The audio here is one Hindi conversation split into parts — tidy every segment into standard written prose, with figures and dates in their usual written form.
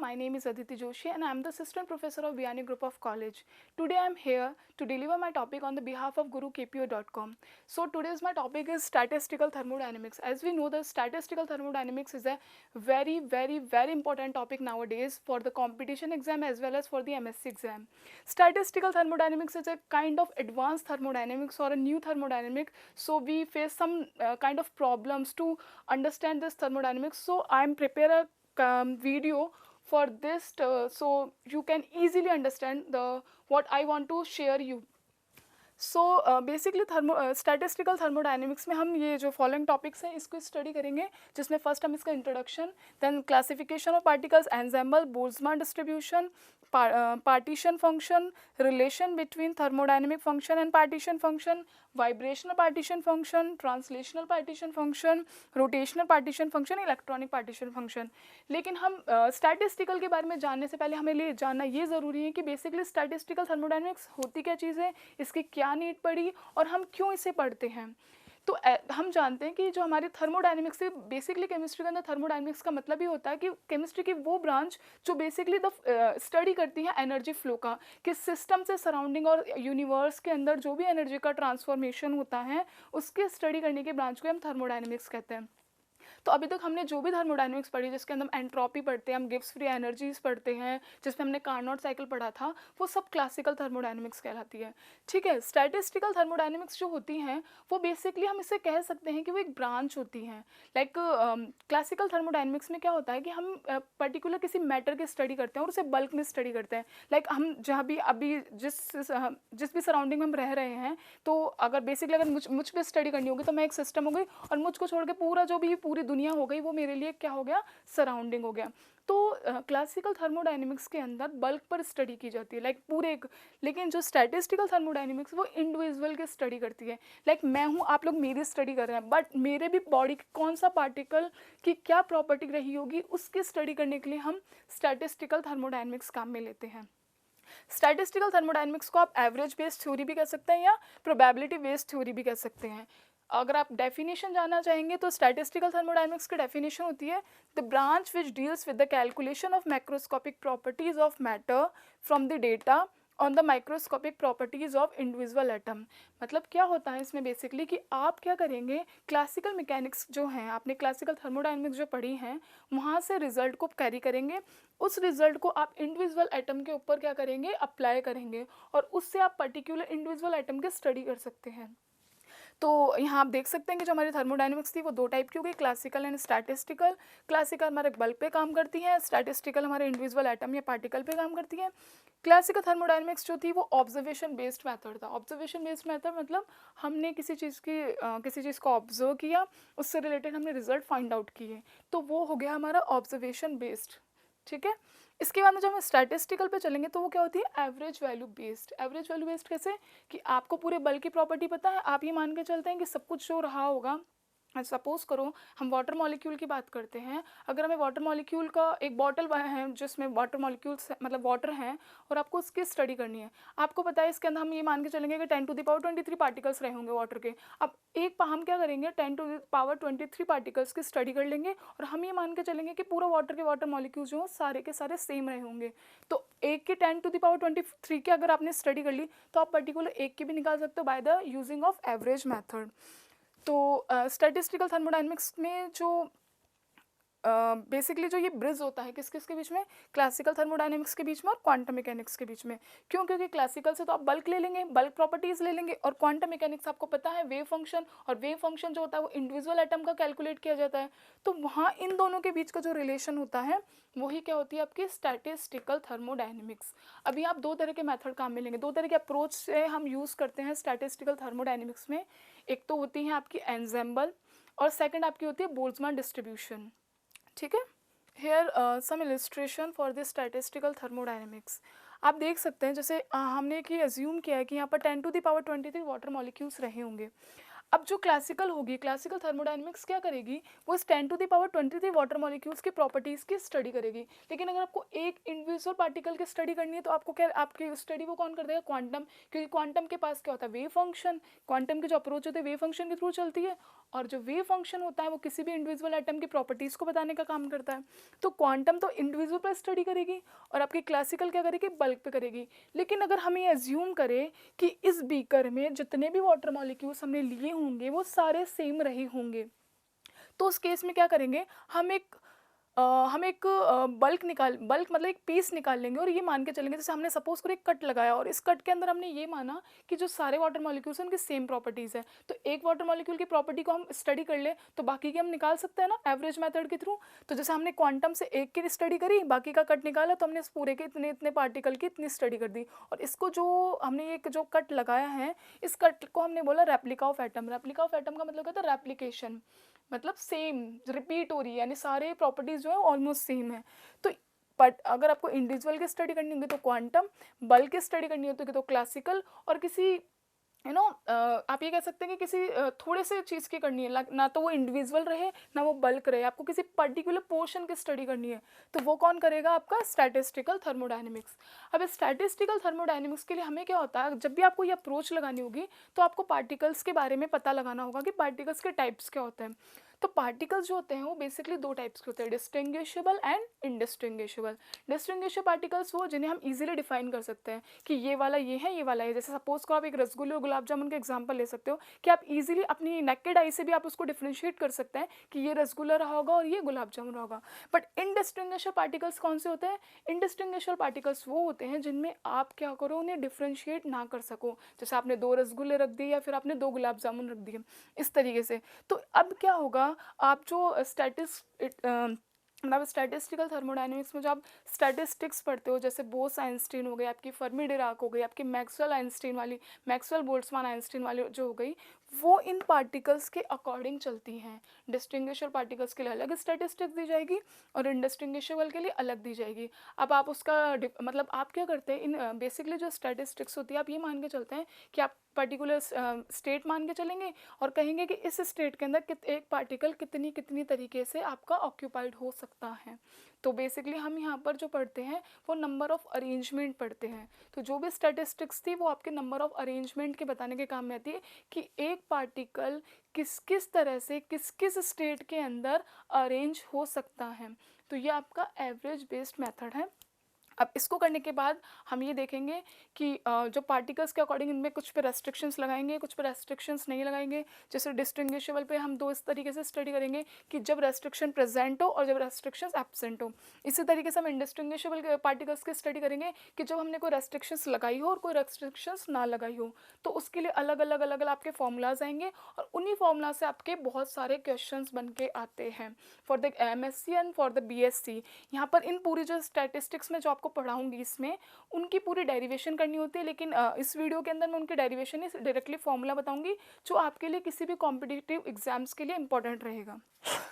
my name is Aditi Joshi and I am the Assistant Professor of Biyani Group of College. Today I am here to deliver my topic on the behalf of GuruKPO.com. So today's my topic is statistical thermodynamics. As we know, the statistical thermodynamics is a very important topic nowadays for the competition exam as well as for the MSc exam. Statistical thermodynamics is a kind of advanced thermodynamics or a new thermodynamic. So we face some kind of problems to understand this thermodynamics. So I am prepare a video for this so you can easily understand the what I want to share you. So basically statistical thermodynamics में हम ये जो फॉलोइंग टॉपिक्स हैं इसको स्टडी करेंगे, जिसमें फर्स्ट हम इसका introduction, then classification of particles, ensemble, Boltzmann distribution, partition function, relation between thermodynamic function and partition function, vibrational partition function, translational partition function, rotational partition function, electronic partition function. लेकिन हम स्टैटिस्टिकल के बारे में जानने से पहले हमें जानना ये ज़रूरी है कि बेसिकली स्टैटिस्टिकल थर्मोडायनेमिक्स होती क्या चीज़ है, इसकी क्या नीड पड़ी और हम क्यों इसे पढ़ते हैं. तो हम जानते हैं कि जो हमारी थर्मोडायनेमिक्स है, बेसिकली केमिस्ट्री के अंदर थर्मोडायनेमिक्स का मतलब ही होता है कि केमिस्ट्री की वो ब्रांच जो बेसिकली द स्टडी करती है एनर्जी फ्लो का, कि सिस्टम से सराउंडिंग और यूनिवर्स के अंदर जो भी एनर्जी का ट्रांसफॉर्मेशन होता है उसके स्टडी करने की ब्रांच को हम थर्मोडायनेमिक्स कहते हैं. तो अभी तक हमने जो भी थर्मोडायनेमिक्स पढ़ी, जिसके अंदर हम एंट्रोपी पढ़ते हैं, हम गिब्स फ्री एनर्जीज पढ़ते हैं, जिसमें हमने कार्नोट साइकिल पढ़ा था, वो सब क्लासिकल थर्मोडायनेमिक्स कहलाती है. ठीक है. स्टैटिस्टिकल थर्मोडायनेमिक्स जो होती हैं वो बेसिकली हम इसे कह सकते हैं कि वो एक ब्रांच होती हैं. लाइक क्लासिकल थर्मोडायनेमिक्स में क्या होता है कि हम पर्टिकुलर किसी मैटर की स्टडी करते हैं और उसे बल्क में स्टडी करते हैं. लाइक हम जहाँ भी अभी जिस भी सराउंडिंग में हम रह रहे हैं, तो अगर बेसिकली अगर मुझ पे स्टडी करनी होगी तो मैं एक सिस्टम हो गई और मुझको छोड़ के पूरा जो भी पूरी दुनिया हो गई वो मेरे लिए क्या हो गया, सराउंडिंग हो गया. तो क्लासिकल थर्मोडायनेमिक्स के अंदर बल्क पर स्टडी की जाती है, लाइक पूरे एक. लेकिन जो स्टैटिस्टिकल थर्मोडायनेमिक्स वो इंडिविजुअल की स्टडी करती है. लाइक मैं हूँ, आप लोग मेरी स्टडी कर रहे हैं, बट मेरे भी बॉडी कौन सा पार्टिकल की क्या प्रॉपर्टी रही होगी उसकी स्टडी करने के लिए हम स्टैटिस्टिकल थर्मोडायनेमिक्स काम में लेते हैं. स्टैटिस्टिकल थर्मोडायनेमिक्स को आप एवरेज बेस्ड थ्योरी भी कह सकते हैं या प्रोबेबिलिटी बेस्ड थ्योरी भी कह सकते हैं. अगर आप डेफिनेशन जानना चाहेंगे तो स्टैटिस्टिकल थर्मोडायनेमिक्स की डेफिनेशन होती है the branch which deals with the calculation of macroscopic properties of matter from the data on the microscopic properties of individual atom. मतलब क्या होता है इसमें बेसिकली कि आप क्या करेंगे, क्लासिकल मैकेनिक्स जो हैं, आपने क्लासिकल थर्मोडायनेमिक्स जो पढ़ी हैं वहाँ से रिजल्ट को कैरी करेंगे, उस रिजल्ट को आप इंडिविजुअल एटम के ऊपर क्या करेंगे, अप्लाई करेंगे, और उससे आप पर्टिकुलर इंडिविजुअल एटम की स्टडी कर सकते हैं. तो यहाँ आप देख सकते हैं कि जो हमारी थर्मोडायनेमिक्स थी वो दो टाइप की हो गई, क्लासिकल एंड स्टैटिस्टिकल. क्लासिकल हमारे बल्क पे काम करती है, स्टैटिस्टिकल हमारे इंडिविजुअल एटम या पार्टिकल पे काम करती है. क्लासिकल थर्मोडायनेमिक्स जो थी वो ऑब्जर्वेशन बेस्ड मेथड था. ऑब्जर्वेशन बेस्ड मेथड मतलब हमने किसी चीज़ को ऑब्जर्व किया, उससे रिलेटेड हमने रिजल्ट फाइंड आउट किए, तो वो हो गया हमारा ऑब्जर्वेशन बेस्ड. ठीक है. इसके बाद में जब हम स्टैटिस्टिकल पे चलेंगे तो वो क्या होती है, average value based. Average value based कैसे, कि आपको पूरे बल की प्रॉपर्टी पता है, आप ये मान के चलते हैं कि सब कुछ जो रहा होगा. सपोज करो हम वाटर मॉलिक्यूल की बात करते हैं, अगर हमें वाटर मॉलिक्यूल का एक बॉटल है जिसमें वाटर मॉलिक्यूल्स मतलब वाटर हैं और आपको उसकी स्टडी करनी है. आपको पता है इसके अंदर हम ये मान के चलेंगे कि 10⁻23 पार्टिकल्स रहे होंगे वाटर के. अब हम क्या करेंगे, 10⁻23 पार्टिकल्स की स्टडी कर लेंगे और हम ये मान के चलेंगे कि पूरा वाटर के वाटर मॉलिक्यूल्स जो सारे के सारे सेम रहे होंगे. तो एक के 10⁻23 की अगर आपने स्टडी कर ली तो आप पर्टिकुलर एक की भी निकाल सकते हो by the using of average method. तो स्टैटिस्टिकल थर्मोडायनेमिक्स में जो बेसिकली जो ये ब्रिज होता है किस किस के बीच में, क्लासिकल थर्मोडायनेमिक्स के बीच में और क्वांटम मैकेनिक्स के बीच में. क्यों, क्योंकि क्लासिकल से तो आप बल्क ले लेंगे, बल्क प्रॉपर्टीज ले लेंगे, और क्वांटम मैकेनिक्स आपको पता है वेव फंक्शन, और वेव फंक्शन जो होता है वो इंडिविजुअल एटम का कैलकुलेट किया जाता है. तो वहाँ इन दोनों के बीच का जो रिलेशन होता है वही क्या होती है आपकी स्टैटिस्टिकल थर्मोडायनेमिक्स. अभी आप दो तरह के मेथड काम में लेंगे, दो तरह के अप्रोच से हम यूज़ करते हैं स्टैटिस्टिकल थर्मोडायनेमिक्स में. एक तो होती है आपकी एंसेम्बल और सेकंड आपकी होती है बोल्ट्जमान डिस्ट्रीब्यूशन. ठीक है. Here some illustration for this statistical thermodynamics. आप देख सकते हैं जैसे हमने कि एज्यूम किया है कि यहाँ पर 10⁻23 वाटर मॉलिक्यूल्स रहे होंगे. अब जो क्लासिकल होगी, क्लासिकल थर्मोडायनेमिक्स क्या करेगी, वो इस 10⁻23 वाटर मॉलिक्यूल्स की प्रॉपर्टीज़ की स्टडी करेगी। लेकिन अगर आपको एक इंडिविजुअल पार्टिकल की स्टडी करनी है तो आपको क्या, आपकी स्टडी वो कौन कर देगा, क्वांटम, क्योंकि क्वांटम के पास क्या होता है, वेव फंक्शन। क्वांटम की जो अप्रोच होती है वेव फंक्शन के थ्रू चलती है, और जो वेव फंक्शन होता है वो किसी भी इंडिविजुअल एटम की प्रॉपर्टीज़ को बताने का काम करता है। तो क्वांटम तो इंडिविजुअल पर स्टडी करेगी, और आपकी क्लासिकल क्या करेगी, बल्क पे करेगी। लेकिन अगर हम ये एज्यूम करें कि इस बीकर में जितने भी वाटर मॉलिक्यूल्स हमने लिए होंगे वो सारे सेम रहे होंगे, तो उस केस में क्या करेंगे, हम एक बल्क मतलब एक पीस निकाल लेंगे, और ये मान के चलेंगे, जैसे हमने सपोज करो एक कट लगाया, और इस कट के अंदर हमने ये माना कि जो सारे वाटर मॉलिक्यूल्स हैं उनकी सेम प्रॉपर्टीज़ है। तो एक वाटर मॉलिक्यूल की प्रॉपर्टी को हम स्टडी कर ले तो बाकी की हम निकाल सकते हैं ना, एवरेज मेथड के थ्रू। तो जैसे हमने क्वांटम से एक की स्टडी करी, बाकी का कट निकाला, तो हमने इस पूरे के इतने इतने पार्टिकल की इतनी स्टडी कर दी, और इसको जो हमने एक जो कट लगाया है, इस कट को हमने बोला replica of atom. Replica of atom का मतलब क्या होता है, रेप्लिकेशन, मतलब सेम रिपीट हो रही है, यानी सारे प्रॉपर्टीज जो है ऑलमोस्ट सेम है। तो बट अगर आपको इंडिविजुअल की स्टडी करनी होगी तो क्वांटम, बल्क की स्टडी करनी होगी तो क्लासिकल, और किसी आप ये कह सकते हैं कि किसी थोड़े से चीज़ की करनी है, ना तो वो इंडिविजुअल रहे ना वो बल्क रहे, आपको किसी पर्टिकुलर पोर्शन की स्टडी करनी है, तो वो कौन करेगा, आपका स्टैटिस्टिकल थर्मोडायनेमिक्स। अब स्टैटिस्टिकल थर्मोडायनेमिक्स के लिए हमें क्या होता है, जब भी आपको ये अप्रोच लगानी होगी तो आपको पार्टिकल्स के बारे में पता लगाना होगा कि पार्टिकल्स के टाइप्स क्या होते हैं। तो पार्टिकल्स जो होते हैं वो बेसिकली दो टाइप्स के होते हैं, distinguishable and indistinguishable. Distinguishable particles वो जिन्हें हम इजीली डिफाइन कर सकते हैं कि ये वाला ये है, ये वाला है। जैसे सपोज को आप एक रसगुल्ले और गुलाब जामुन का एग्जांपल ले सकते हो कि आप इजीली अपनी नेकेड आई से भी आप उसको डिफ्रेंशिएट कर सकते हैं कि ये रसगुल्ला रहा होगा और ये गुलाब जामुन रहा होगा। बट इनडिस्टिंग्विशेबल पार्टिकल्स कौन से होते हैं, इनडिस्टिंग्विशेबल पार्टिकल्स वो होते हैं जिनमें आप क्या करो, उन्हें डिफ्रेंशिएट ना कर सको। जैसे आपने दो रसगुल्ले रख दिए या फिर आपने दो गुलाब जामुन रख दिए, इस तरीके से। तो अब क्या होगा, आप जो मतलब स्टैटिस्टिकल थर्मोडायनेमिक्स में जो आप स्टैटिस्टिक्स पढ़ते हो, जैसे बोस आइंस्टीन हो गई, आपकी फर्मी डिराक हो गई, आपकी मैक्सवेल आइंस्टीन वाली, मैक्सवेल बोल्ट्जमान आइंस्टीन वाली जो हो गई, वो इन पार्टिकल्स के अकॉर्डिंग चलती हैं। डिस्टिंग्विशेबल पार्टिकल्स के लिए अलग स्टैटिस्टिक्स दी जाएगी और इनडिस्टिंग्विशेबल के लिए अलग दी जाएगी। अब आप उसका मतलब आप क्या करते हैं, इन बेसिकली जो स्टैटिस्टिक्स होती है आप ये मान के चलते हैं कि आप पर्टिकुलर स्टेट मान के चलेंगे और कहेंगे कि इस स्टेट के अंदर एक पार्टिकल कितनी कितनी तरीके से आपका ऑक्यूपाइड हो सकता है। तो बेसिकली हम यहाँ पर जो पढ़ते हैं वो नंबर ऑफ अरेंजमेंट पढ़ते हैं। तो जो भी स्टैटिस्टिक्स थी वो आपके नंबर ऑफ अरेंजमेंट के बताने के काम में आती है कि एक पार्टिकल किस किस तरह से किस किस स्टेट के अंदर अरेंज हो सकता है। तो ये आपका एवरेज बेस्ड मेथड है। अब इसको करने के बाद हम ये देखेंगे कि जो पार्टिकल्स के अकॉर्डिंग इनमें कुछ पे रेस्ट्रिक्शंस लगाएंगे, कुछ पे रेस्ट्रिक्शंस नहीं लगाएंगे। जैसे डिस्टिंग्विशेबल पे हम दो इस तरीके से स्टडी करेंगे कि जब रेस्ट्रिक्शन प्रेजेंट हो और जब रेस्ट्रिक्शंस एब्सेंट हो। इसी तरीके से हम इंडिस्टिंग्विशेबल पार्टिकल्स की स्टडी करेंगे कि जब हमने कोई रेस्ट्रिक्शंस लगाई हो और कोई रेस्ट्रिक्शंस ना लगाई हो, तो उसके लिए अलग अलग अलग अलग आपके फॉर्मूलाज आएंगे और उन्हीं फॉर्मूला से आपके बहुत सारे क्वेश्चंस बन के आते हैं for the MSc and for the BSc। यहाँ पर इन पूरी जो स्टैटिस्टिक्स में जो आपको पढ़ाऊंगी इसमें उनकी पूरी डेरिवेशन करनी होती है, लेकिन इस वीडियो के अंदर मैं उनकी डेरिवेशन ही डायरेक्टली फॉर्मूला बताऊंगी जो आपके लिए किसी भी कॉम्पिटिटिव एग्जाम्स के लिए इंपॉर्टेंट रहेगा।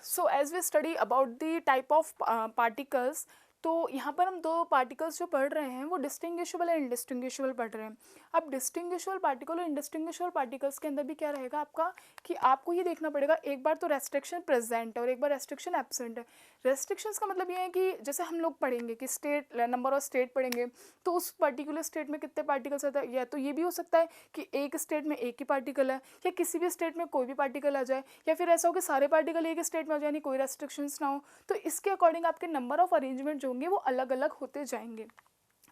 So as we study about the type of particles, तो यहाँ पर हम दो पार्टिकल्स जो पढ़ रहे हैं वो डिस्टिंग्विशेबल एंड इनडिस्टिंग्विशेबल पढ़ रहे हैं। अब डिस्टिंग्विशेबल पार्टिकल और इनडिस्टिंग्विशेबल पार्टिकल्स के अंदर भी क्या रहेगा आपका कि आपको ये देखना पड़ेगा एक बार तो रेस्ट्रिक्शन प्रेजेंट है और एक बार रेस्ट्रिक्शन एब्सेंट है। रेस्ट्रिक्शंस का मतलब ये है कि जैसे हम लोग पढ़ेंगे कि स्टेट नंबर ऑफ स्टेट पढ़ेंगे तो उस पर्टिकुलर स्टेट में कितने पार्टिकल्स आता है, या तो ये भी हो सकता है कि एक स्टेट में एक ही पार्टिकल है या किसी भी स्टेट में कोई भी पार्टिकल आ जाए, या फिर ऐसा हो कि सारे पार्टिकल एक स्टेट में आ जाए यानी कोई रेस्ट्रिक्शंस ना हो। तो इसके अकॉर्डिंग आपके नंबर ऑफ अरेंजमेंट जो होंगे वो अलग अलग होते जाएंगे।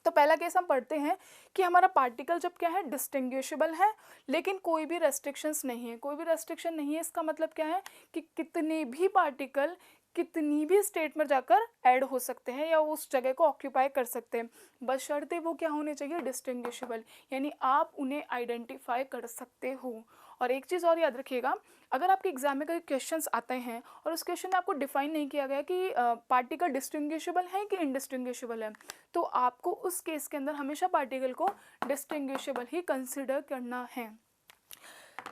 तो पहला केस हम पढ़ते हैं कि हमारा पार्टिकल जब क्या है डिस्टिंग्विशेबल है लेकिन कोई भी रेस्ट्रिक्शंस नहीं है। कोई भी रेस्ट्रिक्शन नहीं है इसका मतलब क्या है कि कितने भी पार्टिकल कितनी भी स्टेट में जाकर ऐड हो सकते हैं या उस जगह को ऑक्यूपाई कर सकते हैं, बशर्ते वो क्या होने चाहिए डिस्टिंग्विशेबल, यानी आप उन्हें आइडेंटिफाई कर सकते हो। और एक चीज़ और याद रखिएगा, अगर आपके एग्जाम में कई क्वेश्चंस आते हैं और उस क्वेश्चन में आपको डिफाइन नहीं किया गया कि पार्टिकल डिस्टिंग्विशेबल है कि इनडिस्टिंग्विशेबल है, तो आपको उस केस के अंदर हमेशा पार्टिकल को डिस्टिंग्विशेबल ही कंसिडर करना है।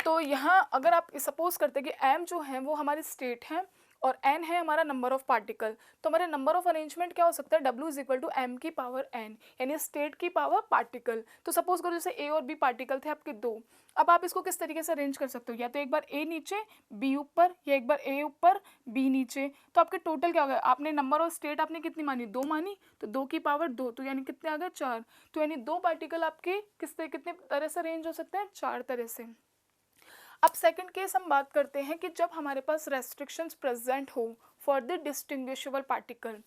तो यहाँ अगर आप सपोज करते हैं कि एम जो है वो हमारी स्टेट है और n है हमारा नंबर ऑफ पार्टिकल, तो हमारे नंबर ऑफ अरेंजमेंट क्या हो सकता है, W is equal to m की पावर n, यानी स्टेट की पावर पार्टिकल। तो सपोज करो जैसे A और B पार्टिकल थे आपके दो, अब आप इसको किस तरीके से अरेंज कर सकते हो, या तो एक बार A नीचे B ऊपर, या एक बार A ऊपर B नीचे। तो आपके टोटल क्या हो गया, आपने नंबर ऑफ स्टेट आपने कितनी मानी, दो मानी, तो 2 की पावर 2, तो यानी कितने आ गए 4। तो यानी दो पार्टिकल आपके कितने तरह से अरेंज हो सकते हैं, 4 तरह से। अब सेकंड केस हम बात करते हैं कि जब हमारे पास रेस्ट्रिक्शंस प्रेजेंट हो फॉर द डिस्टिंग्विशेबल पार्टिकल,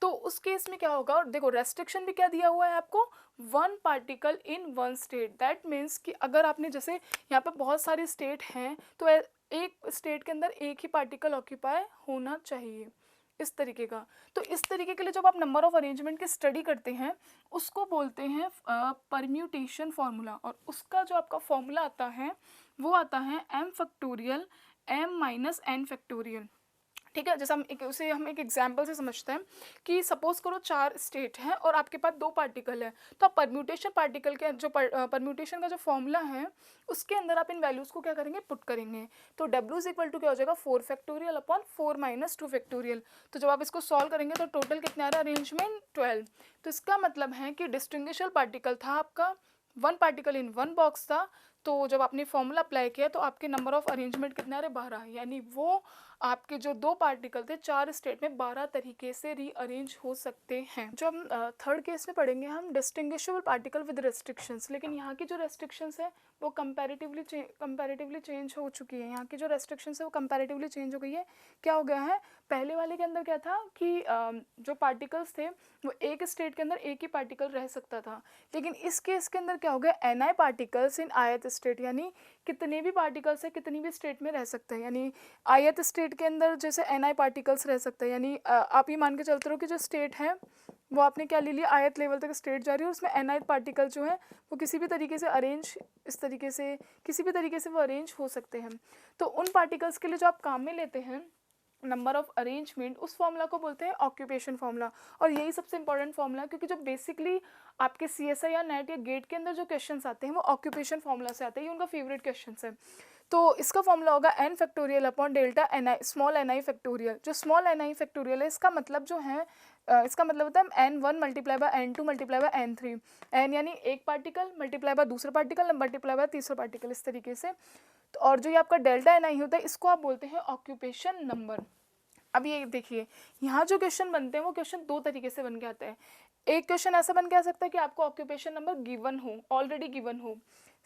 तो उस केस में क्या होगा, और देखो रेस्ट्रिक्शन भी क्या दिया हुआ है आपको, one particle in one state. That means कि अगर आपने जैसे यहाँ पे बहुत सारे स्टेट हैं तो एक स्टेट के अंदर एक ही पार्टिकल ऑक्यूपाई होना चाहिए, इस तरीके का। तो इस तरीके के लिए जब आप नंबर ऑफ अरेंजमेंट की स्टडी करते हैं उसको बोलते हैं परम्यूटेशन फार्मूला, और उसका जो आपका फॉर्मूला आता है वो आता है m factorial m minus n factorial. ठीक है, जैसे हम एक एग्जाम्पल से समझते हैं कि सपोज करो 4 स्टेट हैं और आपके पास 2 पार्टिकल है, तो आप परम्यूटेशन पार्टिकल के जो परम्यूटेशन का जो फॉर्मूला है उसके अंदर आप इन वैल्यूज़ को क्या करेंगे, पुट करेंगे। तो W इज इक्वल टू क्या हो जाएगा, 4 फैक्टोरियल अपॉन 4 माइनस 2 फैक्टोरियल। तो जब आप इसको सॉल्व करेंगे तो टोटल कितने आ रहा है, अरेंजमेंट 12। तो इसका मतलब है कि डिस्टिंग्विशेबल पार्टिकल था आपका, one particle in one box था, तो जब आपने फॉर्मूला अप्लाई किया तो आपके नंबर ऑफ अरेंजमेंट कितने आ रहे, 12, यानी वो आपके जो 2 पार्टिकल थे 4 स्टेट में 12 तरीके से रीअरेंज हो सकते हैं। जो हम थर्ड केस में पढ़ेंगे हम डिस्टिंग्विशेबल पार्टिकल विद रेस्ट्रिक्शंस, लेकिन यहाँ की जो रेस्ट्रिक्शंस है वो कंपैरेटिवली चेंज हो चुकी है। यहाँ की जो रेस्ट्रिक्शंस है वो कंपैरेटिवली चेंज हो गई है। क्या हो गया है, पहले वाले के अंदर क्या था कि जो पार्टिकल्स थे वो एक स्टेट के अंदर एक ही पार्टिकल रह सकता था, लेकिन इस केस के अंदर क्या हो गया, Ni पार्टिकल्स इन आयत स्टेट, यानी कितने भी पार्टिकल्स है कितनी भी स्टेट में रह सकते हैं। यानी आयत स्टेट के अंदर जैसे Ni पार्टिकल्स रह सकते हैं, यानी आप ये मान के चलते रहो कि जो स्टेट है वो आपने क्या ले लिया, आयत लेवल तक स्टेट जा रही है और उसमें Ni पार्टिकल जो है वो किसी भी तरीके से अरेंज, इस तरीके से किसी भी तरीके से वो अरेंज हो सकते हैं। तो उन पार्टिकल्स के लिए जो आप काम में लेते हैं नंबर ऑफ अरेंजमेंट, उस फॉर्मूला को बोलते हैं ऑक्यूपेशन फॉर्मूला। और यही सबसे इंपॉर्टेंट फॉर्मूला है, क्योंकि जो बेसिकली आपके CSI या नेट या गेट के अंदर जो क्वेश्चंस आते हैं वो ऑक्यूपेशन फॉर्मूला से आते हैं, ये उनका फेवरेट क्वेश्चंस है। तो इसका फॉर्मूला होगा n factorial upon delta ni small ni factorial. जो स्मॉल ni फैक्टोरियल है इसका मतलब जो है इसका मतलब होता है n1 multiply by n2 multiply by n3, n यानी एक पार्टिकल मल्टीप्लाई बाय दूसरा पार्टिकल मल्टीप्लाई बाय तीसरा पार्टिकल, इस तरीके से। तो और जो ये आपका डेल्टा ni होता है इसको आप बोलते हैं ऑक्यूपेशन नंबर। अब ये देखिए यहाँ जो क्वेश्चन बनते हैं वो क्वेश्चन 2 तरीके से बन के आते हैं। एक क्वेश्चन ऐसा बन के आ सकता है कि आपको ऑक्यूपेशन नंबर गिवन हो, ऑलरेडी गिवन हो।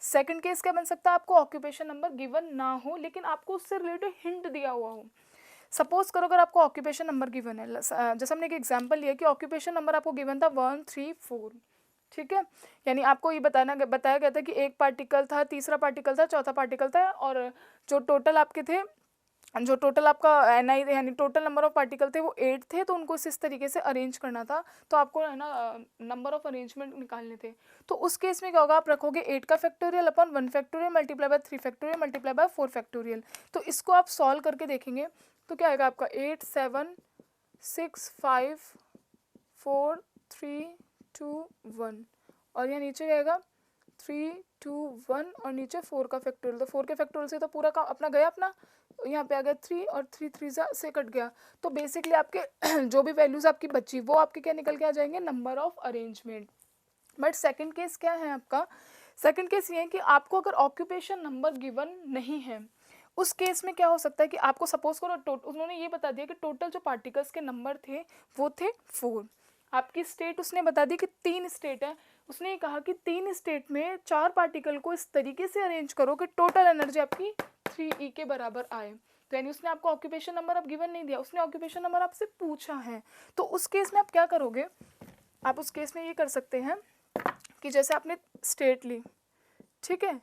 सेकंड केस क्या बन सकता है, आपको ऑक्यूपेशन नंबर गिवन ना हो लेकिन आपको उससे रिलेटेड हिंट दिया हुआ हो। सपोज करो अगर आपको ऑक्यूपेशन नंबर गिवन है, जैसे हमने एक एग्जांपल लिया कि ऑक्यूपेशन नंबर आपको गिवन था 1 3 4, ठीक है, यानी आपको ये बताया गया था कि एक पार्टिकल था, तीसरा पार्टिकल था, चौथा पार्टिकल था, और जो टोटल आपका Ni यानी टोटल नंबर ऑफ पार्टिकल थे वो 8 थे, तो उनको इस तरीके से अरेंज करना था। तो आपको है ना नंबर ऑफ अरेंजमेंट निकालने थे। तो उस केस में क्या होगा, आप रखोगे 8 का factorial upon 1 factorial multiply by 3 factorial multiply by 4 factorial. तो इसको आप सॉल्व करके देखेंगे तो क्या आएगा आपका 8 7 6 5 4 3 2 1, और यहाँ नीचे जाएगा 3 2 1 और नीचे 4 का फैक्टोरियल। तो 4 के फैक्टोरियल से तो पूरा काम अपना गया, अपना यहाँ पे आ गया 3 और 3 3 से कट गया। तो बेसिकली आपके जो भी वैल्यूज आपकी बची वो आपके क्या निकल के आ जाएंगे, number of arrangement. But second case क्या है आपका, सेकंड केस ये है कि आपको अगर ऑक्यूपेशन नंबर गिवन नहीं है, उस केस में क्या हो सकता है कि आपको सपोज करो उन्होंने ये बता दिया कि टोटल जो पार्टिकल्स के नंबर थे वो थे 4। आपकी स्टेट उसने बता दी कि 3 स्टेट है, उसने ये कहा कि 3 स्टेट में 4 पार्टिकल को इस तरीके से अरेंज करो कि टोटल एनर्जी आपकी 3E के बराबर आए। तो यानी उसने आपको ऑक्यूपेशन नंबर अब गिवन नहीं दिया, उसने ऑक्यूपेशन नंबर आपसे पूछा है। तो उस केस में आप क्या करोगे, आप उस केस में ये कर सकते हैं कि जैसे आपने स्टेट ली, ठीक है,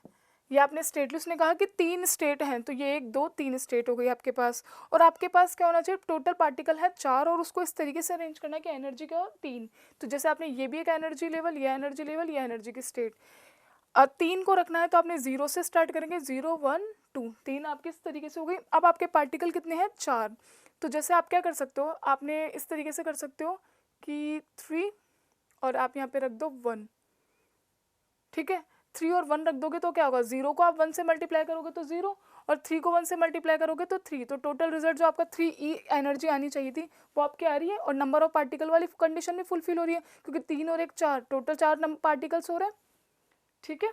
ये आपने स्टेट ली, उसने कहा कि 3 स्टेट हैं, तो ये 1 2 3 स्टेट हो गई आपके पास, और आपके पास क्या होना चाहिए, टोटल पार्टिकल है 4 और उसको इस तरीके से अरेंज करना है कि एनर्जी क्या हो 3। तो जैसे आपने ये भी एक एनर्जी लेवल, ये एनर्जी लेवल, ये एनर्जी की स्टेट, 3 को रखना है तो आपने 0 से स्टार्ट करेंगे, 0 1 2, 3 आपकी इस तरीके से हो गई। अब आपके पार्टिकल कितने हैं, 4। तो जैसे आप क्या कर सकते हो, आपने इस तरीके से कर सकते हो कि 3 और आप यहाँ पे रख दो 1, ठीक है, 3 और 1 रख दोगे तो क्या होगा, 0 को आप 1 से मल्टीप्लाई करोगे तो 0 और 3 को 1 से मल्टीप्लाई करोगे तो 3, तो टोटल रिजल्ट जो आपका 3E एनर्जी आनी चाहिए थी वो आपकी आ रही है। और नंबर ऑफ पार्टिकल वाली कंडीशन भी फुलफिल हो रही है क्योंकि 3 और 1 4, टोटल 4 पार्टिकल्स हो रहे हैं। ठीक है,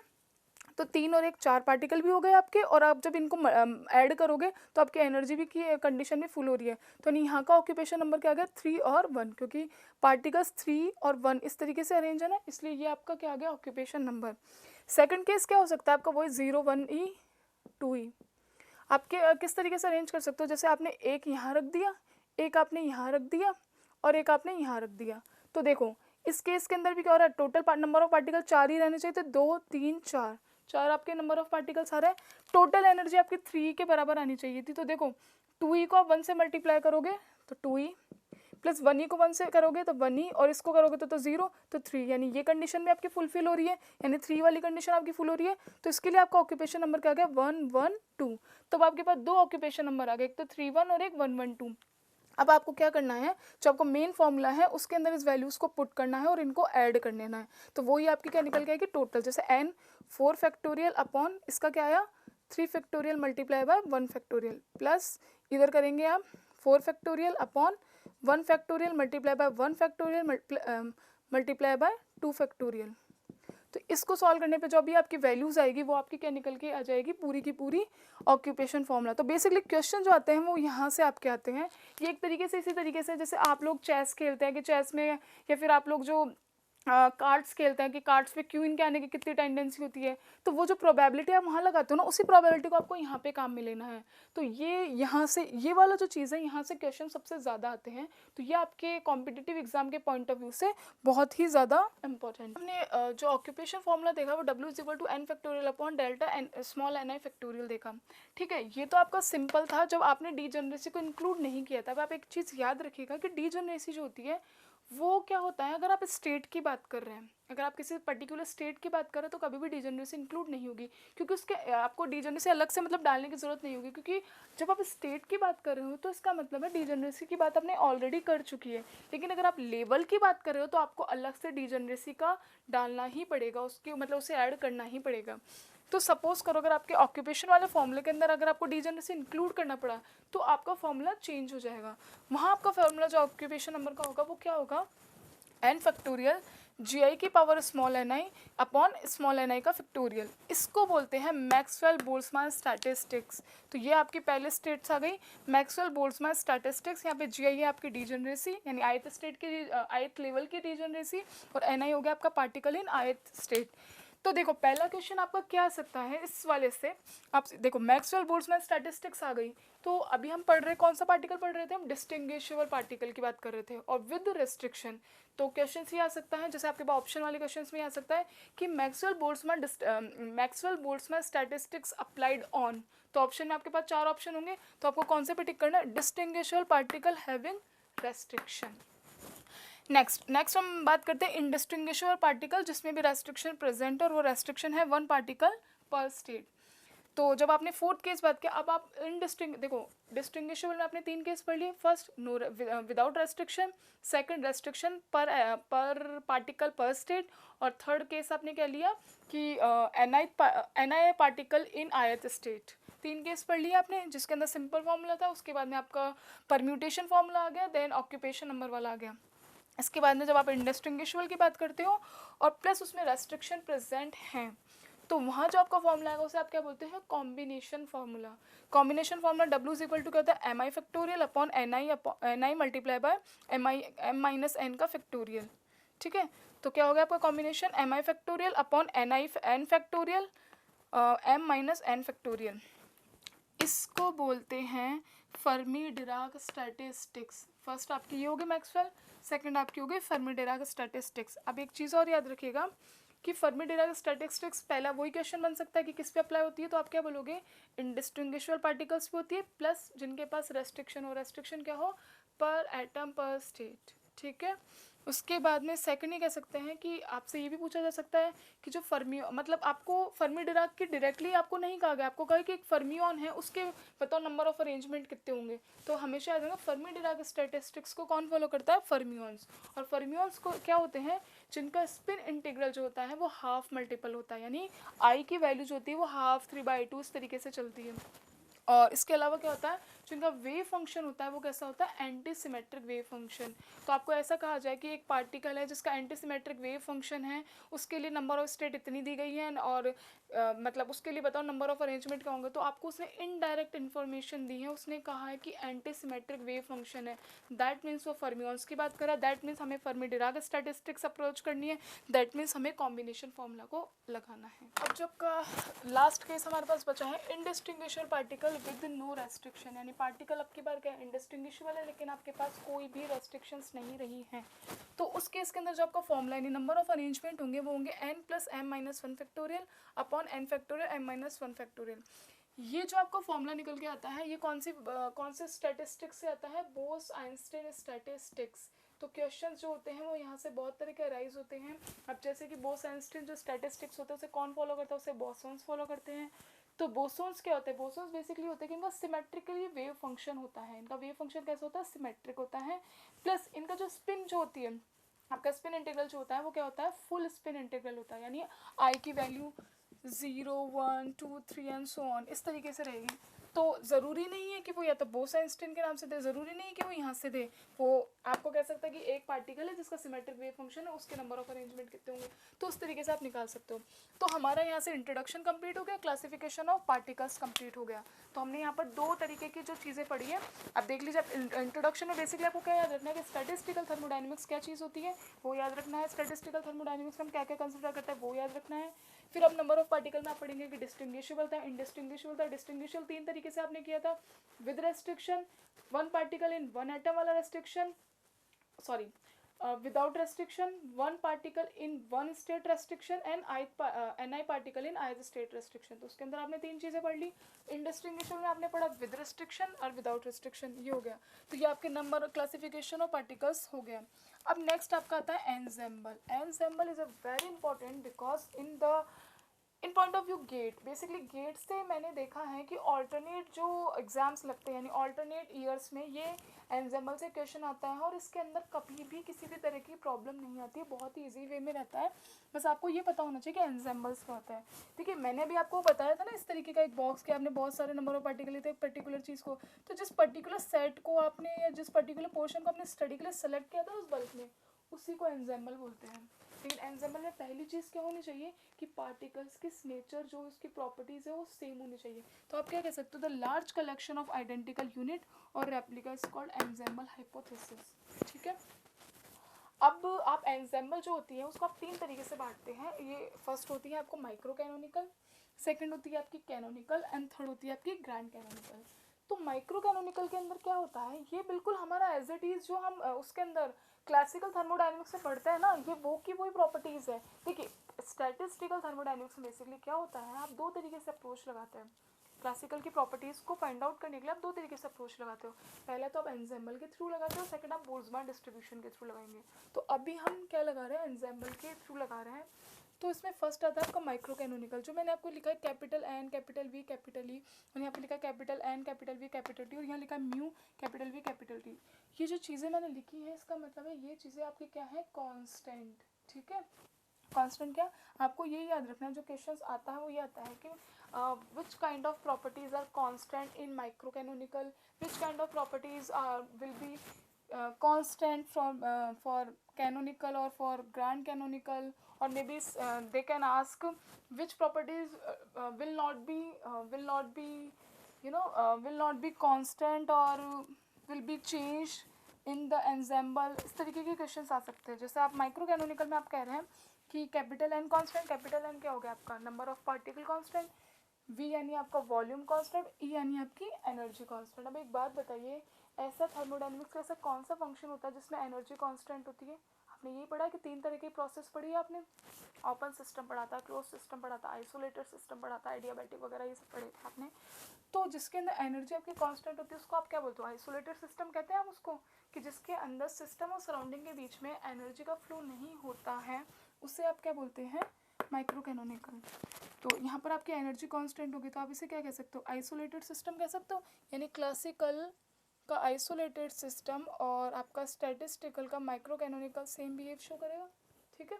तो 3 और 1 4 पार्टिकल भी हो गए आपके, और आप जब इनको ऐड करोगे तो आपकी एनर्जी भी की कंडीशन भी फुल हो रही है। तो यहाँ का ऑक्यूपेशन नंबर क्या आ गया, 3 और 1, क्योंकि पार्टिकल्स 3 और 1 इस तरीके से अरेंज है ना, इसलिए ये आपका क्या आ गया ऑक्यूपेशन नंबर। सेकंड केस क्या हो सकता है आपका, वही 0 1E 2E। आपके किस तरीके से अरेंज कर सकते हो, जैसे आपने एक यहाँ रख दिया, एक आपने यहाँ रख दिया और एक आपने यहाँ रख दिया। तो देखो इस केस के अंदर भी क्या हो रहा है, टोटल नंबर ऑफ पार्टिकल 4 ही रहने चाहिए थे, 2 3 4, 4 आपके नंबर ऑफ पार्टिकल्स आ रहे हैं। टोटल एनर्जी आपकी 3 के बराबर आनी चाहिए थी। तो देखो 2E को आप 1 से मल्टीप्लाई करोगे तो 2E, प्लस 1E को 1 से करोगे तो 1E, और इसको करोगे तो 0 तो 3, यानी ये कंडीशन भी आपकी फुलफिल हो रही है, यानी 3 वाली कंडीशन आपकी फुल हो रही है। तो इसके लिए आपका ऑक्यूपेशन नंबर क्या आ गया, 1 1 2। तो अब आपके पास 2 ऑक्यूपेशन नंबर आ गए, एक तो 3 1 और एक 1 1 2। अब आपको क्या करना है, जो आपका मेन फॉर्मूला है उसके अंदर इस वैल्यूज़ को पुट करना है और इनको ऐड कर लेना है। तो वही आपकी क्या निकल के आएगी टोटल, जैसे n 4 फैक्टोरियल अपॉन इसका क्या आया 3 factorial multiply by 1 factorial, plus इधर करेंगे आप 4 factorial upon 1 factorial multiply by 1 factorial multiply by 2 factorial. तो इसको सॉल्व करने पे जो भी आपकी वैल्यूज़ आएगी वो आपकी क्या निकल के आ जाएगी, पूरी की पूरी ऑक्यूपेशन फॉर्मूला। तो बेसिकली क्वेश्चन जो आते हैं वो यहाँ से आपके आते हैं। ये एक तरीके से इसी तरीके से जैसे आप लोग चेस खेलते हैं कि चेस में, या फिर आप लोग जो कार्ड्स खेलते हैं कि कार्ड्स पे क्वीन के आने की कितनी टेंडेंसी होती है, तो वो जो प्रोबेबिलिटी आप वहाँ लगाते हो ना, उसी प्रोबेबिलिटी को आपको यहाँ पे काम में लेना है। तो ये यहाँ से ये वाला जो चीज़ है, यहाँ से क्वेश्चन सबसे ज़्यादा आते हैं। तो ये आपके कॉम्पिटिटिव एग्जाम के पॉइंट ऑफ व्यू से बहुत ही ज़्यादा इंपॉर्टेंट। हमने जो ऑक्यूपेशन फॉर्मूला देखा वो W = n factorial upon delta n small ni factorial देखा। ठीक है, ये तो आपका सिंपल था जब आपने डीजेनरेसी को इंक्लूड नहीं किया था। अब आप एक चीज़ याद रखिएगा कि डीजेनरेसी जो होती है वो क्या होता है, अगर आप स्टेट की बात कर रहे हैं, अगर आप किसी पर्टिकुलर स्टेट की बात कर रहे हैं तो कभी भी डीजेनरेसी इंक्लूड नहीं होगी, क्योंकि उसके आपको डीजेनरेसी अलग से मतलब डालने की ज़रूरत नहीं होगी, क्योंकि जब आप स्टेट की बात कर रहे हो तो इसका मतलब है डीजेनरेसी की बात आपने ऑलरेडी कर चुकी है। लेकिन अगर आप लेवल की बात कर रहे हो तो आपको अलग से डीजेनरेसी का डालना ही पड़ेगा, उसके मतलब उसे ऐड करना ही पड़ेगा। तो सपोज करो अगर आपके ऑक्यूपेशन वाले फॉर्मूले के अंदर अगर आपको डीजेनरेसी इंक्लूड करना पड़ा तो आपका फॉर्मूला चेंज हो जाएगा। वहाँ आपका फॉर्मूला जो ऑक्यूपेशन नंबर का होगा वो क्या होगा, n फैक्टोरियल GI की power small ni upon small ni का फैक्टोरियल। इसको बोलते हैं मैक्सवेल बोल्ट्जमान स्टैटिस्टिक्स। तो ये आपकी पहले स्टेट्स आ गई, मैक्सवेल बोल्ट्जमान स्टैटिस्टिक्स। यहाँ पे GI है आपकी डीजेनरेसी, यानी ith स्टेट की ith लेवल की डीजेनरेसी, और ni हो गया आपका पार्टिकल इन ith स्टेट। तो देखो पहला क्वेश्चन आपका क्या आ सकता है इस वाले से, आप देखो मैक्सवेल बोल्ट्जमान स्टैटिस्टिक्स आ गई। तो अभी हम पढ़ रहे कौन सा पार्टिकल पढ़ रहे थे, हम डिस्टिंग्विशेबल पार्टिकल की बात कर रहे थे और विद रेस्ट्रिक्शन। तो क्वेश्चन ये आ सकता है, जैसे आपके पास ऑप्शन वाले क्वेश्चन में आ सकता है कि Maxwell Boltzmann statistics applied on. तो ऑप्शन में आपके पास 4 ऑप्शन होंगे, तो आपको कौन से पे टिक करना है, distinguishable particle having restriction. Next हम बात करते हैं इंडिस्टिंग्विशेबल पार्टिकल जिसमें भी रेस्ट्रिक्शन प्रेजेंट और वो रेस्ट्रिक्शन है 1 पार्टिकल पर स्टेट। तो जब आपने फोर्थ केस बात किया, अब आप देखो डिस्टिंग्विशेबल में आपने 3 केस पढ़ लिए, first no without restriction, second restriction पर पार्टिकल पर स्टेट, और थर्ड केस आपने क्या लिया कि ni particle in ith state. 3 case पढ़ लिया आपने जिसके अंदर सिंपल फॉर्मूला था, उसके बाद में आपका परम्यूटेशन फॉर्मूला आ गया, देन ऑक्यूपेशन नंबर वाला आ गया। इसके बाद में जब आप इंडिस्टिंग्विशेबल की बात करते हो और प्लस उसमें रेस्ट्रिक्शन प्रेजेंट हैं, तो वहाँ जो आपका फॉर्मूला आएगा उसे आप क्या बोलते हैं, combination formula. Combination formula W = क्या होता है, mi factorial upon ni multiply by m minus n का फैक्टोरियल। ठीक है, तो क्या हो गया आपका combination mi factorial upon n factorial m minus n factorial. इसको बोलते हैं फर्मी डिराक स्टैटिस्टिक्स। फर्स्ट आपकी ये होगी मैक्सवेल, सेकंड आपकी होगी फर्मी डिराक स्टैटिस्टिक्स। अब एक चीज़ और याद रखिएगा कि फर्मी डिराक स्टैटिस्टिक्स पहला वही क्वेश्चन बन सकता है कि किस पे अप्लाई होती है, तो आप क्या बोलोगे, इंडिस्टिंग्विशेबल पार्टिकल्स पे होती है, प्लस जिनके पास रेस्ट्रिक्शन हो, रेस्ट्रिक्शन क्या हो, पर एटम पर स्टेट। ठीक है, उसके बाद में सेकंड ही कह सकते हैं कि आपसे ये भी पूछा जा सकता है कि जो फर्मी, मतलब आपको फर्मी डिराक की डायरेक्टली आपको नहीं कहा गया, आपको कहा कि एक फर्मियन है, उसके बताओ नंबर ऑफ अरेंजमेंट कितने होंगे। तो हमेशा याद रखना फर्मी डिराक स्टैटिस्टिक्स को कौन फॉलो करता है, फर्मियंस। और फर्मियंस को क्या होते हैं, जिनका स्पिन इंटीग्रल जो होता है वो हाफ मल्टीपल होता है, यानी आई की वैल्यू जो होती है वो हाफ 3/2 इस तरीके से चलती है। और इसके अलावा क्या होता है, जो इनका वेव फंक्शन होता है वो कैसा होता है, एंटी सिमेट्रिक वेव फंक्शन। तो आपको ऐसा कहा जाए कि एक पार्टिकल है जिसका एंटी सिमेट्रिक वेव फंक्शन है, उसके लिए नंबर ऑफ स्टेट इतनी दी गई है, और मतलब उसके लिए बताओ नंबर ऑफ अरेंजमेंट क्या होंगे। तो आपको उसने इनडायरेक्ट इन्फॉर्मेशन दी है, उसने कहा है कि एंटी सिमेट्रिक वेव फंक्शन है, दैट मीन्स वो फर्मियंस की बात करा, दैट मीन्स हमें फर्मी डिराक स्टैटिस्टिक्स अप्रोच करनी है, दैट मीन्स हमें कॉम्बिनेशन फॉर्मूला को लगाना है। अब जब का लास्ट केस हमारे पास बचा है indistinguishable particle with no restriction, यानी पार्टिकल अब की बार क्या है, इनडिस्टिंग्विशेबल है लेकिन आपके पास कोई भी रेस्ट्रिक्शंस नहीं रही हैं। तो उस केस के अंदर जो आपका फॉर्मूला यानी नंबर ऑफ अरेंजमेंट होंगे वो होंगे n+m-1 factorial upon n factorial m-1 factorial. ये जो आपका फॉर्मूला निकल के आता है ये कौन से स्टैटिस्टिक्स से आता है, बोस आइंस्टाइन स्टैटिस्टिक्स। तो क्वेश्चंस जो होते हैं वो यहाँ से बहुत तरह के अराइज होते हैं। अब जैसे कि बोस आइंस्टाइन जो स्टैटिस्टिक्स होता है उसे कौन फॉलो करता है, उसे बोसॉन्स फॉलो करते हैं। तो बोसॉन्स क्या होते हैं, बोसॉन्स बेसिकली होते हैं कि इनका सिमेट्रिकली वेव फंक्शन होता है, इनका वेव फंक्शन कैसा होता है, सिमेट्रिक होता है। प्लस इनका जो स्पिन जो होती है, आपका स्पिन इंटीग्रल जो होता है वो क्या होता है, फुल स्पिन इंटीग्रल होता है, यानी आई की वैल्यू 0 1 2 3 एंड सो ऑन इस तरीके से रहेगी। तो ज़रूरी नहीं है कि वो या तो बोस आइंस्टाइन के नाम से दे, ज़रूरी नहीं है कि वो यहाँ से दे, वो आपको कह सकता है कि एक पार्टिकल है जिसका सिमेट्रिक वेव फंक्शन है, उसके नंबर ऑफ अरेंजमेंट कितने होंगे, तो उस तरीके से आप निकाल सकते हो। तो हमारा यहाँ से इंट्रोडक्शन कंप्लीट हो गया, क्लासिफिकेशन ऑफ पार्टिकल्स कंप्लीट हो गया। तो हमने यहाँ पर दो तरीके की जो चीज़ें पढ़ी है। अब देख लीजिए, इंट्रोडक्शन में बेसिकली आपको क्या याद रखना है कि स्टैटिस्टिकल थर्मोडायनेमिक्स क्या चीज़ होती है वो याद रखना है, स्टैटिस्टिकल थर्मोडायनेमिक्स हम क्या क्या कंसिडर करते हैं वो याद रखना है। फिर अब नंबर ऑफ पार्टिकल में आप पढ़ेंगे कि डिस्टिंग्विशेबल था, इनडिस्टिंग्विशेबल था। डिस्टिंग्विशेबल तीन तरीके से आपने किया था, with restriction, one particle in one atom वाला restriction, sorry without restriction, one particle in one state restriction and n i particle in i state restriction. तो उसके अंदर आपने तीन चीज़ें पढ़ ली। इनडिस्टिंग्विशेबल में आपने पढ़ा विद रेस्ट्रिक्शन और विदाउट रेस्ट्रिक्शन, ये हो गया। तो ये आपके नंबर क्लासिफिकेशन ऑफ पार्टिकल्स हो गया। अब नेक्स्ट आपका आता है ensemble. Ensemble is a very important because in point of view gate, basically gate से मैंने देखा है कि ऑल्टरनेट जो एग्जाम्स लगते हैं यानी ऑल्टरनेट ईयर्स में ये एनसेम्बल से क्वेश्चन आता है, और इसके अंदर कभी भी किसी भी तरह की प्रॉब्लम नहीं आती है, बहुत ही ईजी वे में रहता है। बस आपको ये पता होना चाहिए कि एनसेम्बल्स क्या होता है। देखिए मैंने अभी आपको बताया था ना इस तरीके का एक बॉक्स के आपने बहुत सारे नंबर ऑफ पार्टिकल लेते हैं एक पर्टिकुलर चीज़ को, तो जिस पर्टिकुलर सेट को आपने या जिस पर्टिकुलर पोर्शन को आपने स्टडी के लिए सेलेक्ट किया था उस बल्क में, उसी को एनसेम्बल बोलते हैं। लेकिन एनसेम्बल में पहली चीज़ क्या होनी चाहिए कि पार्टिकल्स की नेचर जो उसकी प्रॉपर्टीज़ है वो सेम होनी चाहिए। तो आप क्या कह सकते हो, the large collection of identical unit और replica is called ensemble hypothesis. ठीक है। अब आप एनसेम्बल जो होती है उसको आप तीन तरीके से बांटते हैं। ये फर्स्ट होती है आपको माइक्रो कैनोनिकल, सेकंड होती है आपकी कैनोनिकल एंड थर्ड होती है आपकी ग्रैंड कैनोनिकल। तो माइक्रो कैनोनिकल के अंदर क्या होता है, ये बिल्कुल हमारा एज इट इज़ जो हम उसके अंदर क्लासिकल थर्मोडायनेमिक्स से पढ़ते हैं ना, ये वो की वही प्रॉपर्टीज़ है। देखिए स्टैटिस्टिकल थर्मोडायनेमिक्स में बेसिकली क्या होता है, आप दो तरीके से अप्रोच लगाते हैं क्लासिकल की प्रॉपर्टीज़ को फाइंड आउट करने के लिए। आप दो तरीके से अप्रोच लगाते हो, पहले तो आप एनसेम्बल के थ्रू लगाते हो, सेकंड आप बोल्ट्जमान डिस्ट्रीब्यूशन के थ्रू लगाएंगे। तो अभी हम क्या लगा रहे हैं, एनसेम्बल के थ्रू लगा रहे हैं। तो इसमें फर्स्ट आता है आपका माइक्रो कैनोनिकल, जो मैंने आपको लिखा है capital N capital V capital E, और यहाँ पे लिखा है capital N capital V capital T, और यहाँ लिखा है mu capital V capital T. ये जो चीज़ें मैंने लिखी है इसका मतलब है ये चीज़ें आपकी क्या है, कॉन्स्टेंट। ठीक है, कांस्टेंट क्या, आपको ये याद रखना है जो क्वेश्चंस आता है वो ये आता है कि which kind of properties are constant in micro canonical, which kind of properties are will be constant from for canonical और फॉर ग्रैंड कैनोनिकल, और may be they can ask which properties will not be will not be constant or will be changed in the ensemble. इस तरीके के क्वेश्चंस आ सकते हैं। जैसे आप माइक्रो कैनोनिकल में आप कह रहे हैं कि capital N constant, capital N क्या हो गया आपका number of particle constant, V यानी आपका वॉल्यूम कांस्टेंट, ई यानी आपकी एनर्जी कांस्टेंट। अब एक बात बताइए, ऐसा थर्मोडायनेमिक्स का ऐसा कौन सा फंक्शन होता है जिसमें एनर्जी कांस्टेंट होती है, आपने यही पढ़ा कि 3 तरह की प्रोसेस पढ़ी है आपने, ओपन सिस्टम पढ़ा था, क्लोज सिस्टम पढ़ा था, आइसोलेटेड सिस्टम पढ़ा था, एडियाबैटिक वगैरह ये सब पढ़े थे आपने। तो जिसके अंदर एनर्जी आपकी कांस्टेंट होती है उसको आप क्या बोलते हो, आइसोलेटेड सिस्टम कहते हैं हम उसको, कि जिसके अंदर सिस्टम और सराउंडिंग के बीच में एनर्जी का फ्लो नहीं होता है, उसे आप क्या बोलते हैं, माइक्रो कैनोनिकल। तो यहाँ पर आपकी एनर्जी कांस्टेंट होगी तो आप इसे क्या कह सकते हो, आइसोलेटेड सिस्टम कह सकते हो। यानी क्लासिकल का आइसोलेटेड सिस्टम और आपका स्टैटिस्टिकल का micro canonical same behave show करेगा, ठीक है।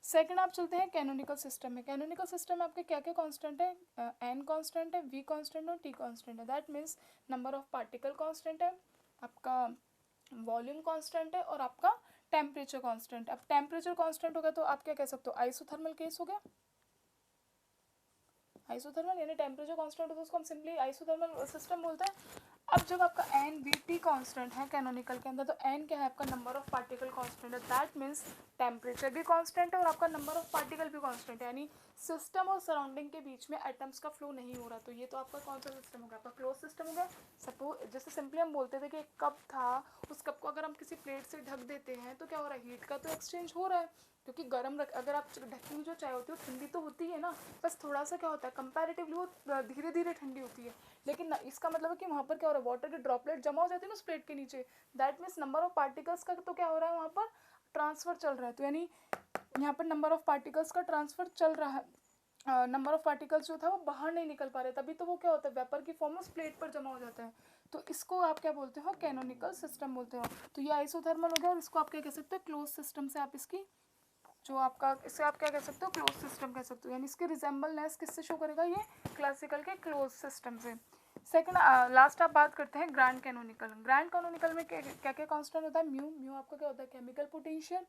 सेकंड आप चलते हैं कैनोनिकल सिस्टम में। कैनोनिकल सिस्टम में आपके क्या क्या कांस्टेंट है, एन कांस्टेंट है, वी कांस्टेंट और टी कांस्टेंट है। That means number of particle constant है, आपका वॉल्यूम कांस्टेंट है और आपका टेम्परेचर कांस्टेंट। अब टेम्परेचर कांस्टेंट होगा तो आप क्या कह सकते हो, आइसोथर्मल केस हो गया। आइसोथर्मल यानी टेम्परेचर कांस्टेंट होता है उसको हम सिंपली आइसोथर्मल सिस्टम बोलते हैं। अब जब आपका एन वी टी कांस्टेंट है कैनोनिकल के अंदर, तो एन क्या है आपका नंबर ऑफ पार्टिकल कांस्टेंट है। दैट मीन्स टेम्परेचर भी कांस्टेंट है और आपका नंबर ऑफ पार्टिकल भी कांस्टेंट है, यानी सिस्टम और सराउंडिंग के बीच में एटम्स का फ्लो नहीं हो रहा। तो ये तो आपका कौन सा सिस्टम हो गया, आपका क्लोज सिस्टम हो गया। सपोज जैसे सिंपली हम बोलते थे कि एक कप था, उस कप को अगर हम किसी प्लेट से ढक देते हैं तो क्या हो रहा है, हीट का तो एक्सचेंज हो रहा है, क्योंकि गर्म अगर आप ढकी हुई जो चाय होती है वो ठंडी तो होती है ना, बस थोड़ा सा क्या होता है कंपैरेटिवली वो धीरे धीरे ठंडी होती है। लेकिन इसका मतलब है कि वहाँ पर क्या हो रहा है, वाटर के ड्रॉपलेट जमा हो जाते हैं ना उस प्लेट के नीचे। That means number of particles का तो क्या हो रहा है वहाँ पर ट्रांसफर चल रहा है। तो यानी यहाँ पर नंबर ऑफ पार्टिकल्स का ट्रांसफर चल रहा है, नंबर ऑफ पार्टिकल्स जो था वो बाहर नहीं निकल पा रहे, तभी तो वो क्या होता है वेपर की फॉर्म में उस प्लेट पर जमा हो जाता है। तो इसको आप क्या बोलते हो, कैनोनिकल सिस्टम बोलते हो। तो ये आइसोथर्मल हो गया और इसको आप क्या कह सकते हो, क्लोज सिस्टम से आप इसकी जो आपका इससे आप क्या कह सकते हो, क्लोज सिस्टम कह सकते हो। यानी इसके रिजेंबलनेस किससे शो करेगा, ये क्लासिकल के क्लोज सिस्टम से। सेकंड लास्ट आप बात करते हैं ग्रैंड कैनोनिकल। ग्रैंड कैनोनिकल में क्या क्या कांस्टेंट होता है, म्यू, म्यू आपका क्या होता है केमिकल पोटेंशियल,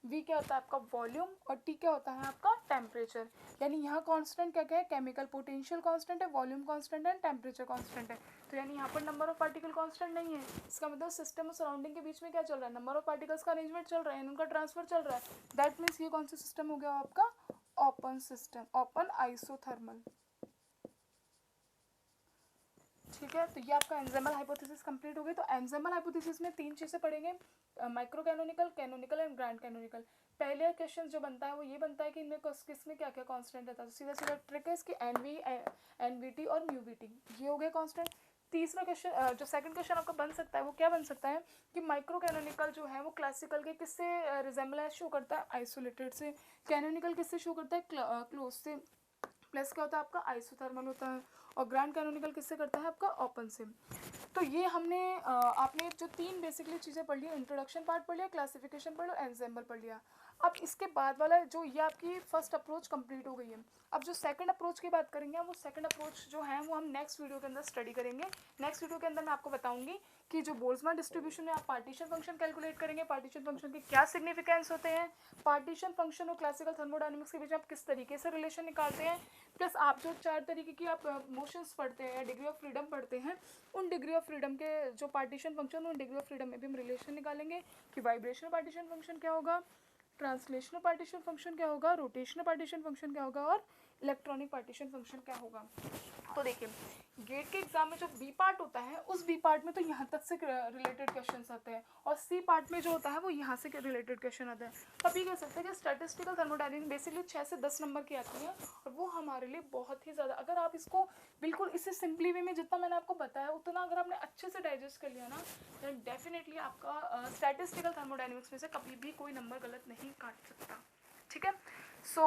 वी क्या होता है आपका वॉल्यूम और टी क्या होता है आपका टेम्परेचर। यानी यहाँ कांस्टेंट क्या क्या है, केमिकल पोटेंशियल कांस्टेंट है, वॉल्यूम कांस्टेंट है, टेम्परेचर कांस्टेंट है। तो यानी यहाँ पर नंबर ऑफ पार्टिकल कांस्टेंट नहीं है, इसका मतलब सिस्टम और सराउंडिंग के बीच में क्या चल रहा है, नंबर ऑफ पार्टिकल्स का अरेंजमेंट चल रहा है, उनका ट्रांसफर चल रहा है। दैट मीन्स ये कौन सा सिस्टम हो गया आपका, ओपन सिस्टम, ओपन आइसोथर्मल, ठीक है। तो ये आपका एंजाइमल हाइपोथेसिस कंप्लीट हो गई। तो एंजाइमल हाइपोथेसिस में 3 चीज़ें पढ़ेंगे, micro canonical, canonical and grand canonical. पहले क्वेश्चन जो बनता है वो ये बनता है कि इनमें किस में क्या क्या कांस्टेंट रहता है। तो सीधा सीधा ट्रिक है इसकी, N V, N V T और म्यू वी टी, ये हो गए कांस्टेंट। तीसरा क्वेश्चन जो सेकंड क्वेश्चन आपका बन सकता है वो क्या बन सकता है कि माइक्रो कैनोनिकल जो है वो क्लासिकल के किससे रिजेंबलेंस शो करता है, आइसोलेटेड से। कैनोनिकल किससे शो करता है, क्लोज से। प्लस क्या होता है आपका आइसोथर्मल होता है। और ग्रैंड कैनोनिकल किससे करता है आपका, ओपन से। तो ये हमने आपने जो 3 बेसिकली चीज़ें पढ़ ली, इंट्रोडक्शन पार्ट पढ़ लिया, क्लासिफिकेशन पढ़ लिया, एंजाइमल पढ़ लिया। अब इसके बाद वाला जो ये आपकी फर्स्ट अप्रोच कंप्लीट हो गई है। अब जो सेकंड अप्रोच की बात करेंगे वो सेकंड अप्रोच जो है वो हम नेक्स्ट वीडियो के अंदर स्टडी करेंगे। नेक्स्ट वीडियो के अंदर मैं आपको बताऊंगी कि जो बोल्ट्जमान डिस्ट्रीब्यूशन में आप पार्टीशन फंक्शन कैलकुलेट करेंगे, पार्टीशन फंक्शन के क्या सिग्निफिकेंस होते हैं, पार्टीशन फंक्शन और क्लासिकल थर्मोडायनेमिक्स के बीच आप किस तरीके से रिलेशन निकालते हैं, प्लस आप जो 4 तरीके की आप मोशंस पढ़ते हैं, डिग्री ऑफ फ्रीडम पढ़ते हैं, उन डिग्री ऑफ फ्रीडम के जो पार्टीशन फंक्शन, उन डिग्री ऑफ फ्रीडम में भी हम रिलेशन निकालेंगे कि वाइब्रेशनल पार्टीशन फंक्शन क्या होगा, ट्रांसलेशनल पार्टीशन फंक्शन क्या होगा, रोटेशनल पार्टीशन फंक्शन क्या होगा और इलेक्ट्रॉनिक पार्टीशन फंक्शन क्या होगा। तो देखिए गेट के एग्जाम में जो बी पार्ट होता है उस बी पार्ट में तो यहाँ तक से रिलेटेड क्वेश्चंस आते हैं और सी पार्ट में जो होता है वो यहाँ से रिलेटेड क्वेश्चन आते हैं। तब ये कह सकते हैं कि स्टैटिस्टिकल थर्मोडायनेमिक्स बेसिकली 6 से 10 नंबर की आती है और वो हमारे लिए बहुत ही ज़्यादा, अगर आप इसको बिल्कुल इसे सिंपली वे में जितना मैंने आपको बताया उतना अगर आपने अच्छे से डाइजेस्ट कर लिया ना, तो डेफिनेटली आपका स्टैटिस्टिकल थर्मोडायनेमिक्स में से कभी भी कोई नंबर गलत नहीं काट सकता, ठीक है। सो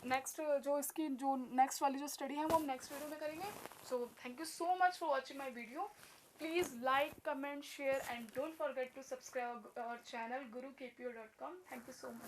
नेक्स्ट जो इसकी जो नेक्स्ट वाली जो स्टडी है वो हम नेक्स्ट वीडियो में करेंगे। So thank you so much for watching my video. Please like, comment, share and don't forget to subscribe our channel gurukpo.com। Thank you so much.